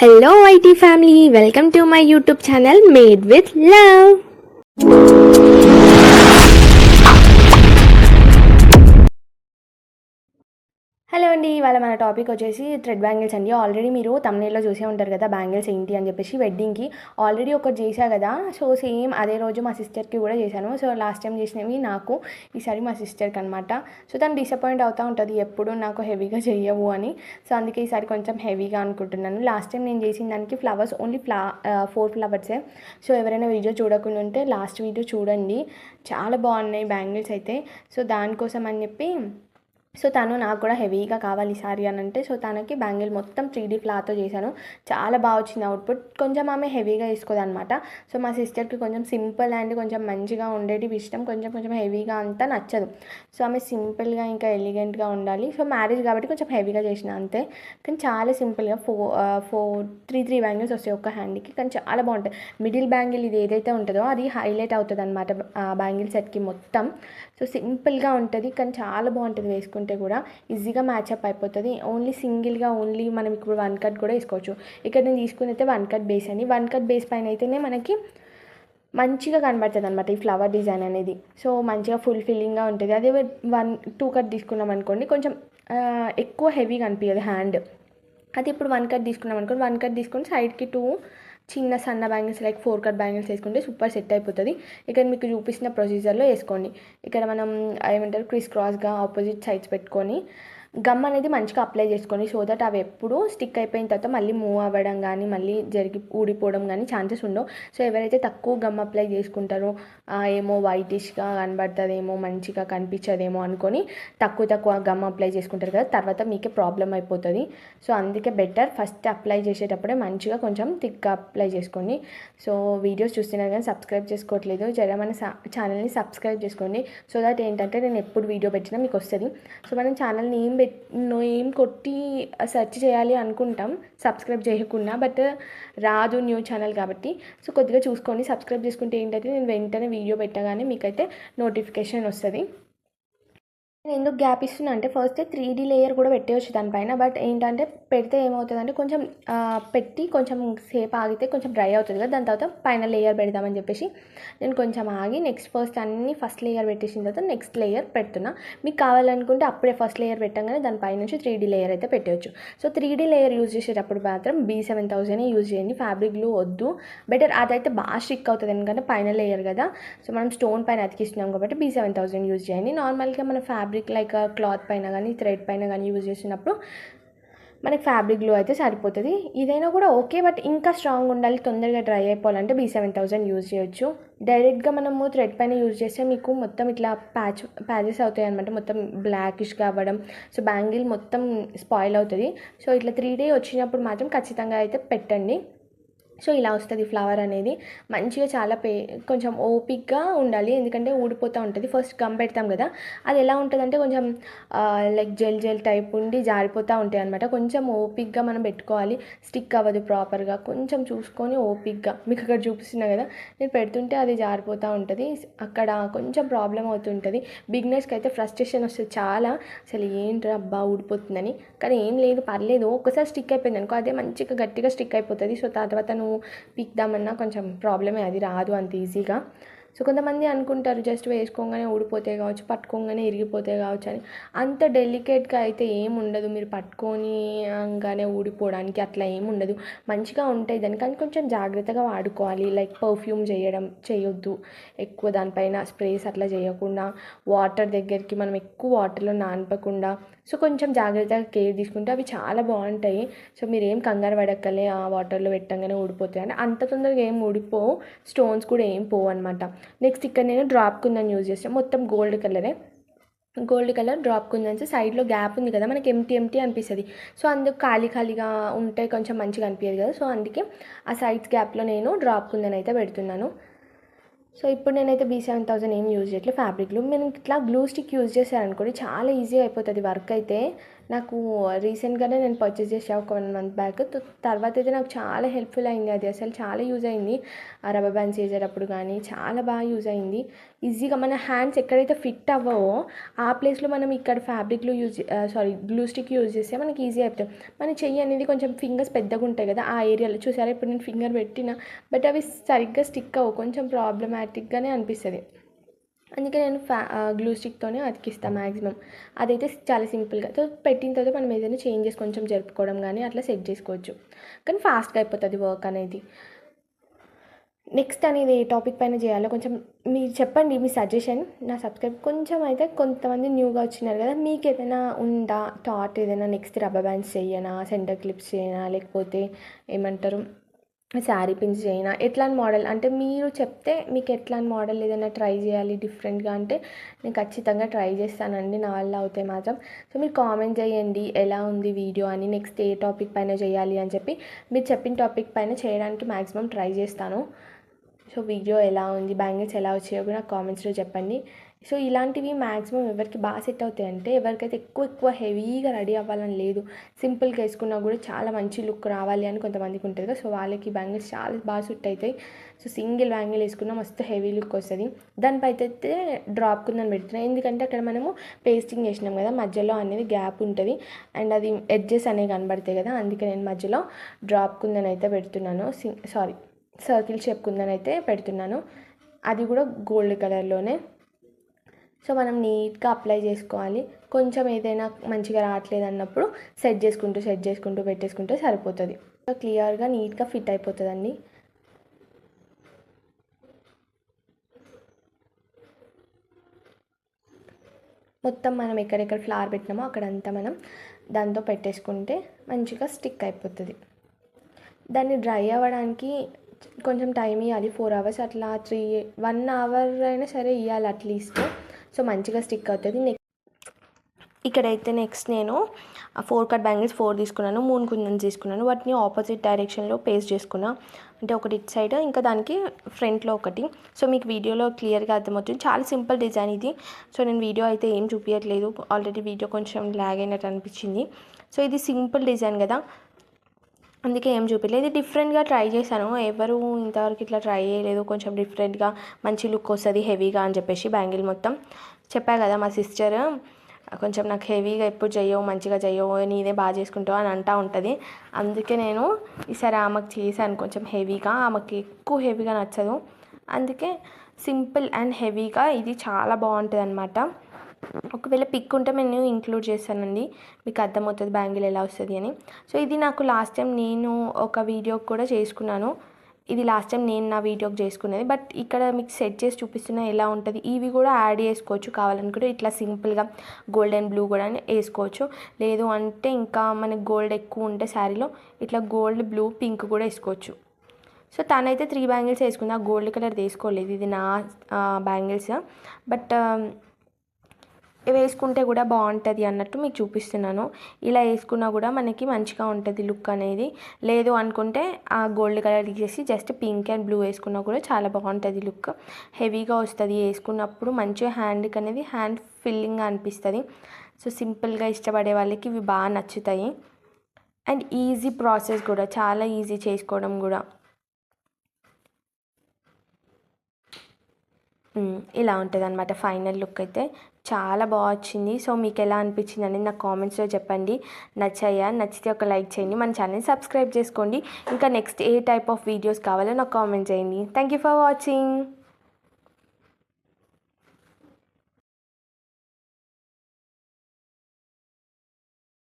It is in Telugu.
Hello IT family, welcome to my YouTube channel Made with Love. Hello అండి, ఇవాళ మన టాపిక్ వచ్చేసి థ్రెడ్ బ్యాంగిల్స్ అండి. ఆల్రెడీ మీరు తమ్నేల్లో చూసే ఉంటారు కదా బ్యాంగిల్స్ ఏంటి అని చెప్పేసి. వెడ్డింగ్కి ఆల్రెడీ ఒకటి చేశా కదా, సో సేమ్ అదే రోజు మా సిస్టర్కి కూడా చేశాను. సో లాస్ట్ టైం చేసినవి నాకు, ఈసారి మా సిస్టర్కి అనమాట. సో తను డిసప్పాయింట్ అవుతూ ఉంటుంది ఎప్పుడు నాకు హెవీగా చెయ్యవు అని. సో అందుకే ఈసారి కొంచెం హెవీగా అనుకుంటున్నాను. లాస్ట్ టైం నేను చేసిన దానికి ఫ్లవర్స్ ఓన్లీ 4 ఫ్లవర్సే. సో ఎవరైనా వీడియో చూడకుండా ఉంటే లాస్ట్ వీడియో చూడండి, చాలా బాగున్నాయి బ్యాంగిల్స్ అయితే. సో దానికోసం అని చెప్పి సో తను నాకు కూడా హెవీగా కావాలి ఈసారి అని అంటే, సో తనకి బ్యాంగిల్ మొత్తం 3D క్లాత్తో చేశాను. చాలా బాగా వచ్చింది అవుట్పుట్. కొంచెం ఆమె హెవీగా వేసుకోదనమాట. సో మా సిస్టర్కి కొంచెం సింపుల్ అండ్ కొంచెం మంచిగా ఉండేటివి ఇష్టం, కొంచెం హెవీగా అంతా నచ్చదు. సో ఆమె సింపుల్గా ఇంకా ఎలిగెంట్గా ఉండాలి. సో మ్యారేజ్ కాబట్టి కొంచెం హెవీగా చేసిన అంతే. కానీ చాలా సింపుల్గా 3 బ్యాంగిల్స్ వస్తాయి ఒక్క హ్యాండ్కి, కానీ చాలా బాగుంటాయి. మిడిల్ బ్యాంగిల్ ఇది ఏదైతే ఉంటుందో అది హైలైట్ అవుతుంది అనమాట బ్యాంగిల్ సెట్కి మొత్తం. సో సింపుల్గా ఉంటుంది కానీ చాలా బాగుంటుంది, వేసుకుంటే కూడా ఈజీగా మ్యాచ్అప్ అయిపోతుంది. ఓన్లీ మనం ఇప్పుడు 1 కట్ కూడా వేసుకోవచ్చు. ఇక్కడ నేను తీసుకుని అయితే 1 కట్ బేస్ అని, 1 కట్ బేస్ పైన అయితేనే మనకి మంచిగా కనబడుతుంది అనమాట ఈ ఫ్లవర్ డిజైన్ అనేది. సో మంచిగా ఫుల్ఫిల్లింగ్గా ఉంటుంది. అదే 2 కట్ తీసుకున్నాం అనుకోండి, కొంచెం ఎక్కువ హెవీగా అనిపించదు హ్యాండ్. అది ఇప్పుడు 1 కట్ తీసుకున్నాం అనుకోండి, 1 కట్ తీసుకొని సైడ్కి 2 చిన్న సన్న బ్యాంగిల్స్ లైక్ 4 కట్ బ్యాంగిల్స్ వేసుకుంటే సూపర్ సెట్ అయిపోతుంది. ఇక్కడ మీకు చూపిస్తున్న ప్రొసీజర్లో వేసుకోండి. ఇక్కడ మనం ఏమంటారు క్రిస్ క్రాస్గా ఆపోజిట్ సైడ్స్ పెట్టుకొని గమ్ అనేది మంచిగా అప్లై చేసుకోండి. సో దట్ అవి ఎప్పుడు స్టిక్ అయిపోయిన తర్వాత మళ్ళీ మూవ్ అవ్వడం కానీ మళ్ళీ ఊడిపోవడం కానీ ఛాన్సెస్ ఉండవు. సో ఎవరైతే తక్కువ గమ్ అప్లై చేసుకుంటారో ఏమో వైటిష్గా కనబడుతుందేమో, మంచిగా కనిపించదేమో అనుకొని తక్కువ గమ్ అప్లై చేసుకుంటారు కదా, తర్వాత మీకే ప్రాబ్లం అయిపోతుంది. సో అందుకే బెటర్ ఫస్ట్ అప్లై చేసేటప్పుడే మంచిగా కొంచెం థిక్గా అప్లై చేసుకోండి. సో వీడియోస్ చూస్తున్నారు కానీ సబ్స్క్రైబ్ చేసుకోవట్లేదు, జర మన ఛానల్ని సబ్స్క్రైబ్ చేసుకోండి. సో దట్ ఏంటంటే నేను ఎప్పుడు వీడియో పెట్టినా మీకు వస్తుంది. సో మనం ఛానల్ని ఏం కొట్టి సెర్చ్ చేయాలి అనుకుంటాం సబ్స్క్రైబ్ చేయకుండా, బట్ రాదు న్యూ ఛానల్ కాబట్టి. సో కొద్దిగా చూసుకొని సబ్స్క్రైబ్ చేసుకుంటే ఏంటంటే నేను వెంటనే వీడియో పెట్టగానే మీకైతే నోటిఫికేషన్ వస్తుంది. నేను ఎందుకు గ్యాప్ ఇస్తున్నా అంటే ఫస్ట్ 3D లేయర్ కూడా పెట్టేయచ్చు దానిపైన, బట్ ఏంటంటే పెడితే ఏమవుతుందంటే కొంచెం పెట్టి కొంచెం సేపు ఆగితే కొంచెం డ్రై అవుతుంది కదా, దాని తర్వాత పైన లేయర్ పెడదామని చెప్పేసి నేను కొంచెం ఆగి ఫస్ట్ అన్నీ ఫస్ట్ లేయర్ పెట్టేసిన తర్వాత నెక్స్ట్ లేయర్ పెడుతున్నా. మీకు కావాలనుకుంటే అప్పుడే ఫస్ట్ లేయర్ పెట్టగానే దానిపై నుంచి 3D లేయర్ అయితే పెట్టవచ్చు. సో 3D లేయర్ యూజ్ చేసేటప్పుడు మాత్రం B7000 యూజ్ చేయండి, ఫ్యాబ్రిక్ గ్లూ వద్దు. బెటర్ అదైతే బాగా స్టిక్ అవుతుంది ఎందుకంటే పైన లేయర్ కదా. సో మనం స్టోన్ పైన అతికిస్తున్నాం కాబట్టి B7000 యూజ్ చేయండి. నార్మల్గా మన ఫ్యాబ్రిక్ లైక్ క్లాత్ పైన కానీ థ్రెడ్ పైన కానీ యూజ్ చేసినప్పుడు మనకి ఫ్యాబ్రిక్ గ్లూ అయితే సరిపోతుంది. ఇదైనా కూడా ఓకే, బట్ ఇంకా స్ట్రాంగ్ ఉండాలి, తొందరగా డ్రై అయిపోవాలంటే B7000 యూజ్ చేయొచ్చు. డైరెక్ట్గా మనము థ్రెడ్ పైన యూజ్ చేస్తే మీకు మొత్తం ఇట్లా ప్యాచెస్ అవుతాయి అనమాట, మొత్తం బ్లాకిష్గా అవ్వడం. సో బ్యాంగిల్ మొత్తం స్పాయిల్ అవుతుంది. సో ఇట్లా 3D వచ్చినప్పుడు మాత్రం ఖచ్చితంగా అయితే పెట్టండి. సో ఇలా వస్తుంది ఫ్లవర్ అనేది. మంచిగా చాలా కొంచెం ఓపిక్గా ఉండాలి ఎందుకంటే ఊడిపోతూ ఉంటుంది. ఫస్ట్ గమ్ పెడతాం కదా, అది ఎలా ఉంటుందంటే కొంచెం లైక్ జెల్ టైప్ ఉండి జారిపోతూ ఉంటాయి అనమాట. కొంచెం ఓపిక్గా మనం పెట్టుకోవాలి, స్టిక్ అవ్వదు ప్రాపర్గా. కొంచెం చూసుకొని ఓపిక్గా, మీకు అక్కడ చూపిస్తున్నా కదా నేను పెడుతుంటే అది జారిపోతూ ఉంటుంది, అక్కడ కొంచెం ప్రాబ్లం అవుతుంటుంది. బిగినర్స్కి అయితే ఫ్రస్ట్రేషన్ వస్తుంది చాలా, అసలు ఏంట్రా అబ్బా ఊడిపోతుందని. కానీ ఏం లేదు, పర్లేదు, ఒక్కసారి స్టిక్ అయిపోయింది అనుకో అదే మంచిగా గట్టిగా స్టిక్ అయిపోతుంది. సో తర్వాత నువ్వు పీక్దామన్నా కొంచెం ప్రాబ్లమే, అది రాదు అంత ఈజీగా. సో కొంతమంది అనుకుంటారు జస్ట్ వేసుకోగానే ఊడిపోతే కావచ్చు, పట్టుకోగానే ఇరిగిపోతే కావచ్చు అని. అంత డెలికేట్గా అయితే ఏం ఉండదు, మీరు పట్టుకోనిగానే ఊడిపోవడానికి అట్లా ఏం ఉండదు, మంచిగా ఉంటాయి దాన్ని. కానీ కొంచెం జాగ్రత్తగా వాడుకోవాలి, లైక్ పర్ఫ్యూమ్ చేయొద్దు ఎక్కువ, దానిపైన స్ప్రేస్ అట్లా చేయకుండా, వాటర్ దగ్గరికి మనం ఎక్కువ వాటర్లో నానపకుండా. సో కొంచెం జాగ్రత్తగా కేర్ తీసుకుంటే అవి చాలా బాగుంటాయి. సో మీరు ఏం కంగారు పడక్కలే ఆ వాటర్లో పెట్టంగానే ఊడిపోతాయి అని, అంత తొందరగా ఏం ఊడిపోవు, స్టోన్స్ కూడా ఏం పోవు అనమాట. నెక్స్ట్ ఇక్కడ నేను డ్రాప్ కుందన్ యూజ్ చేస్తాను, మొత్తం గోల్డ్ కలర్ డ్రాప్ కుందన్స్. సైడ్లో గ్యాప్ ఉంది కదా మనకి ఎంటీ అనిపిస్తుంది. సో అందుకు ఖాళీగా ఉంటే కొంచెం మంచిగా అనిపించదు కదా, సో అందుకే ఆ సైడ్స్ గ్యాప్లో నేను డ్రాప్ కుందన్ అయితే పెడుతున్నాను. సో ఇప్పుడు నేనైతే B7000 ఏం యూజ్ చేయట్లేదు ఫ్యాబ్రిక్లో. మీరు ఇట్లా గ్లూ స్టిక్ యూజ్ చేశారనుకోండి చాలా ఈజీ అయిపోతుంది వర్క్ అయితే. నాకు రీసెంట్గానే నేను పర్చేస్ చేసా ఒక 1 మంత్ బ్యాక్. తర్వాత అయితే నాకు చాలా హెల్ప్ఫుల్ అయింది అది, అసలు చాలా యూజ్ అయింది. ఆ రబ్బర్ బ్యాండ్స్ చేసేటప్పుడు కానీ చాలా బాగా యూజ్ అయింది. ఈజీగా మన హ్యాండ్స్ ఎక్కడైతే ఫిట్ అవ్వవో ఆ ప్లేస్లో మనం ఇక్కడ ఫ్యాబ్రిక్లో గ్లూ స్టిక్ యూజ్ చేస్తే మనకి ఈజీ అయిపోతుంది. మన చెయ్యి అనేది కొంచెం ఫింగర్స్ పెద్దగా ఉంటాయి కదా, ఆ ఏరియాలో చూసారా ఇప్పుడు నేను ఫింగర్ పెట్టిన, బట్ అవి సరిగ్గా స్టిక్ అవ్వవు, కొంచెం ప్రాబ్లమాటిక్గానే అనిపిస్తుంది. అందుకే నేను గ్లూ స్టిక్తోనే అతికిస్తాను మ్యాక్సిమం. అదైతే చాలా సింపుల్గా పెట్టిన తర్వాత మనం ఏదైనా చేంజెస్ కొంచెం జరుపుకోవడం కానీ అట్లా సెట్ చేసుకోవచ్చు, కానీ ఫాస్ట్గా అయిపోతుంది వర్క్ అనేది. నెక్స్ట్ అనేది ఏ టాపిక్ పైన చేయాలో కొంచెం మీరు చెప్పండి, మీ సజెషన్. నా సబ్స్క్రైబ్ కొంచెం అయితే కొంతమంది న్యూగా వచ్చినారు కదా, మీకు ఏదైనా ఉందా థాట్, ఏదైనా నెక్స్ట్ రబ్బర్ బ్యాండ్స్ చేయనా, సెంటర్ క్లిప్స్ చేయనా, లేకపోతే ఏమంటారు శారీ పిన్స్ చేయనా, ఎట్లాంటి మోడల్ అంటే మీరు చెప్తే మీకు ఎట్లాంటి మోడల్ ఏదైనా ట్రై చేయాలి డిఫరెంట్గా అంటే నేను ఖచ్చితంగా ట్రై చేస్తానండి, నా వల్ల అవుతాయి మాత్రం. సో మీరు కామెంట్ చేయండి ఎలా ఉంది వీడియో అని, నెక్స్ట్ ఏ టాపిక్ పైన చేయాలి అని చెప్పి మీరు చెప్పిన టాపిక్ పైన చేయడానికి మ్యాక్సిమం ట్రై చేస్తాను. సో వీడియో ఎలా ఉంది, బ్యాంగిల్స్ ఎలా వచ్చాయో కూడా కామెంట్స్లో చెప్పండి. సో ఇలాంటివి మ్యాక్సిమం ఎవరికి బాగా సెట్ అవుతాయి అంటే ఎవరికైతే ఎక్కువ హెవీగా రెడీ అవ్వాలని లేదు, సింపుల్గా వేసుకున్నా కూడా చాలా మంచి లుక్ రావాలి అని కొంతమందికి ఉంటుంది కదా, సో వాళ్ళకి బ్యాంగిల్స్ చాలా బాగా సెట్ అవుతాయి. సో సింగిల్ బ్యాంగిల్ వేసుకున్నా మస్తు హెవీ లుక్ వస్తుంది. దానిపై అయితే డ్రాప్ కుందని పెడుతున్నాను, ఎందుకంటే అక్కడ మనము పేస్టింగ్ చేసినాం కదా, మధ్యలో అనేది గ్యాప్ ఉంటుంది అండ్ అది ఎడ్జెస్ అనేవి కనబడతాయి కదా, అందుకే నేను మధ్యలో డ్రాప్ కుందని అయితే పెడుతున్నాను. సర్కిల్ షేప్ కుందని అయితే పెడుతున్నాను, అది కూడా గోల్డ్ కలర్లోనే. సో మనం నీట్గా అప్లై చేసుకోవాలి. కొంచెం ఏదైనా మంచిగా రావట్లేదు అన్నప్పుడు సెట్ చేసుకుంటూ పెట్టేసుకుంటే సరిపోతుంది. క్లియర్గా నీట్గా ఫిట్ అయిపోతుందండి. మొత్తం మనం ఎక్కడెక్కడ ఫ్లవర్ పెట్టినామో అక్కడంతా మనం దాంతో పెట్టేసుకుంటే మంచిగా స్టిక్ అయిపోతుంది. దాన్ని డ్రై అవ్వడానికి కొంచెం టైం ఇవ్వాలి, 4 hours అట్లా 1 hour అయినా సరే ఇవ్వాలి అట్లీస్ట్. సో మంచిగా స్టిక్ అవుతుంది. ఇక్కడైతే నెక్స్ట్ నేను 4 కట్ బ్యాంగిల్స్ 4 తీసుకున్నాను, 3 కుందన్స్ తీసుకున్నాను, వాటిని ఆపోజిట్ డైరెక్షన్లో పేస్ట్ చేసుకున్నా. అంటే ఒకటి ఇటు సైడ్ ఇంకా దానికి ఫ్రంట్లో ఒకటి. సో మీకు వీడియోలో క్లియర్గా అర్థమవుతుంది, చాలా సింపుల్ డిజైన్ ఇది. సో నేను వీడియో అయితే ఏం చూపించట్లేదు, ఆల్రెడీ వీడియో కొంచెం లాగ్ అయినట్టు అనిపించింది. సో ఇది సింపుల్ డిజైన్ కదా, అందుకే ఏం చూపించలేదు. ఇది డిఫరెంట్గా ట్రై చేశాను, ఎవరు ఇంతవరకు ఇట్లా ట్రై చేయలేదు. కొంచెం డిఫరెంట్గా మంచి లుక్ వస్తుంది హెవీగా అని చెప్పేసి బ్యాంగిల్ మొత్తం చెప్పా కదా, మా సిస్టర్ కొంచెం నాకు హెవీగా ఎప్పుడు చెయ్యవు, మంచిగా చెయ్యవు, నీదే బాగా చేసుకుంటావు అని అంటూ ఉంటుంది. అందుకే నేను ఈసారి ఆమెకు చేశాను కొంచెం హెవీగా, ఆమెకి ఎక్కువ హెవీగా నచ్చదు, అందుకే సింపుల్ అండ్ హెవీగా ఇది చాలా బాగుంటుంది అనమాట. ఒకవేళ పిక్ ఉంటే నేను ఇంక్లూడ్ చేస్తానండి, మీకు అర్థమవుతుంది బ్యాంగిల్ ఎలా వస్తుంది అని. సో ఇది నాకు లాస్ట్ టైం నేను ఒక వీడియోకి కూడా చేసుకున్నాను, ఇది లాస్ట్ టైం నేను నా వీడియోకి చేసుకునేది. బట్ ఇక్కడ మీకు సెట్ చేసి చూపిస్తున్నా ఎలా ఉంటుంది. ఇవి కూడా యాడ్ చేసుకోవచ్చు కావాలనుకుంటే, ఇట్లా సింపుల్గా గోల్డ్ అండ్ బ్లూ కూడా వేసుకోవచ్చు. లేదు అంటే ఇంకా మనకి గోల్డ్ ఎక్కువ ఉంటే శారీలో ఇట్లా గోల్డ్ బ్లూ పింక్ కూడా వేసుకోవచ్చు. సో తనైతే 3 బ్యాంగిల్స్ వేసుకుంది, ఆ గోల్డ్ కలర్ వేసుకోలేదు, ఇది నా బ్యాంగిల్స్. బట్ వేసుకుంటే కూడా బాగుంటుంది అన్నట్టు మీకు చూపిస్తున్నాను. ఇలా వేసుకున్నా కూడా మనకి మంచిగా ఉంటుంది లుక్ అనేది. లేదు అనుకుంటే ఆ గోల్డ్ కలర్ తీసేసి జస్ట్ పింక్ అండ్ బ్లూ వేసుకున్నా కూడా చాలా బాగుంటుంది లుక్, హెవీగా వస్తుంది వేసుకున్నప్పుడు. మంచిగా హ్యాండ్కి అనేది హ్యాండ్ ఫిల్లింగ్గా అనిపిస్తుంది. సో సింపుల్గా ఇష్టపడే వాళ్ళకి ఇవి బాగా నచ్చుతాయి అండ్ ఈజీ ప్రాసెస్ కూడా, చాలా ఈజీ చేసుకోవడం కూడా. ఇలా ఉంటుంది అనమాట ఫైనల్ లుక్ అయితే, చాలా బాగా వచ్చింది. సో మీకు ఎలా అనిపించింది అనేది నాకు కామెంట్స్లో చెప్పండి. నచ్చితే ఒక లైక్ చేయండి, మన ఛానల్ని సబ్స్క్రైబ్ చేసుకోండి. ఇంకా next A type of videos కావాలో నాకు కామెంట్ చేయండి. Thank you for watching.